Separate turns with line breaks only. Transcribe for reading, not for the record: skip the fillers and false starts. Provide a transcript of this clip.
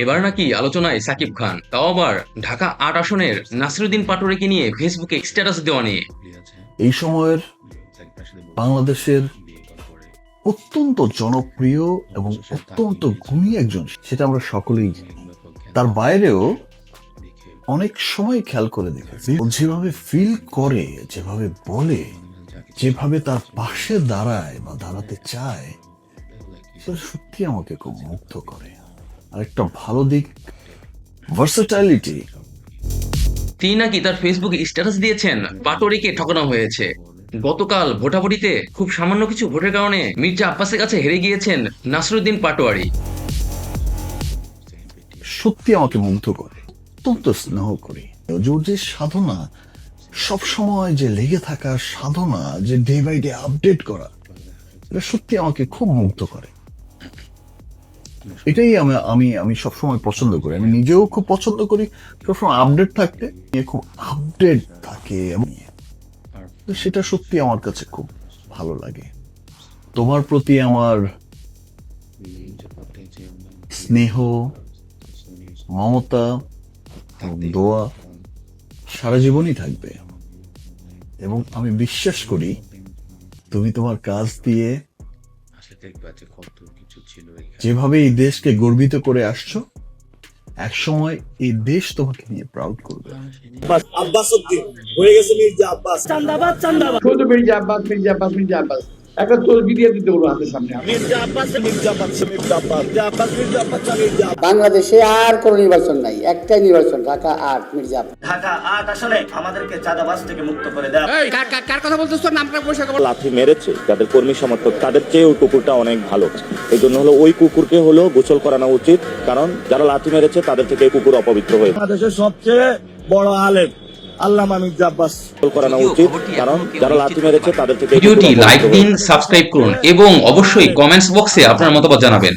এবার নাকি আলোচনায় সাকিব খান, তাও আবার ঢাকা ৮ আসনের নাসিরুদ্দিন পাটোয়ারিকে নিয়ে ফেসবুকে স্ট্যাটাস দেওয়া নিয়ে।
এই সময়ের বাংলাদেশের অত্যন্ত জনপ্রিয় এবং অত্যন্ত গুণী একজন, সেটা আমরা সকলেই জানি। তার বাইরেও অনেক সময় খেয়াল করে দেখেছি, ও যেভাবে ফিল করে, যেভাবে বলে, যেভাবে তার পাশে দাঁড়ায় বা দাঁড়াতে চায়, সেটা সত্যি আমাকে খুব মুগ্ধ করে। আর একটা ভালো দিক, ভার্সেটাইলিটি।
তিনি নাকি তার ফেসবুকে স্ট্যাটাস দিয়েছেন পাটোয়ারিকে ঠকানো হয়েছে। গতকাল ভোটাভুটিতে খুব সামান্য কিছু ভোটের কারণে মির্জা আব্বাসের কাছে হেরে গিয়েছেন নাসিরুদ্দিন পাটোয়ারি।
সত্যি আমাকে মুগ্ধ করে, অত্যন্ত স্নেহ করি। ওর যে সাধনা, সব সময় যে লেগে থাকা সাধনা, যে ডে বাই ডে আপডেট করা, এটা সত্যি আমাকে খুব মুগ্ধ করে। এটাই আমি আমি সবসময় পছন্দ করি। আমি নিজেও খুব পছন্দ করি সবসময় আপডেট থাকতে, খুব আপডেট থাকে, এবং তো সেটা সত্যি আমার কাছে খুব ভালো লাগে। তোমার প্রতি আমার স্নেহ, মমতা এবং দোয়া সারা জীবনই থাকবে, এবং আমি বিশ্বাস করি তুমি তোমার কাজ দিয়ে যেভাবে এই দেশকে গর্বিত করে আসছো, এক সময় এই দেশ তোমাকে নিয়ে প্রাউড করবে।
আব্বাস উদ্দিন হয়ে গেছে মির্জা আব্বাস, চান্দাবাদ চান্দাবাদ,
শুধু মির্জা আব্বাস মির্জা আব্বাস মির্জা আব্বাস একটা তসবি দিয়ে দিতে বলো হাতের সামনে।
মির্জা আব্বাস মির্জা আব্বাস মির্জা আব্বাস মির্জা আব্বাস মির্জা আব্বাস মির্জা আব্বাস।
বাংলাদেশে আর কোনো নির্বাচন নাই, একটাই নির্বাচন, ঢাকা ৮ মির্জা আব্বাস।
ঢাকা ৮ আসলে আমাদেরকে চাঁদাবাজ থেকে মুক্ত করে দেয়।
কার কথা বলতেছ? নামটা পয়সা
লাথি মেরেছে যাদের কর্মী সমর্থক, তাদের চেয়ে ওই কুকুরটা অনেক ভালো। এই জন্য হলো ওই কুকুরকে হলো গোসল করানো উচিত, কারণ যারা লাথি মেরেছে তাদের থেকে এই কুকুর অপবিত্র হয়েছে।
বাংলাদেশের সবচেয়ে বড় আলেম আল্লামা মির্জা আব্বাস
করানো উচিত, কারণ যারা লাথি মেরেছে তাদের থেকে
ভিডিওটি লাইক দিন, সাবস্ক্রাইব করুন এবং অবশ্যই কমেন্টস বক্সে আপনার মতামত জানাবেন।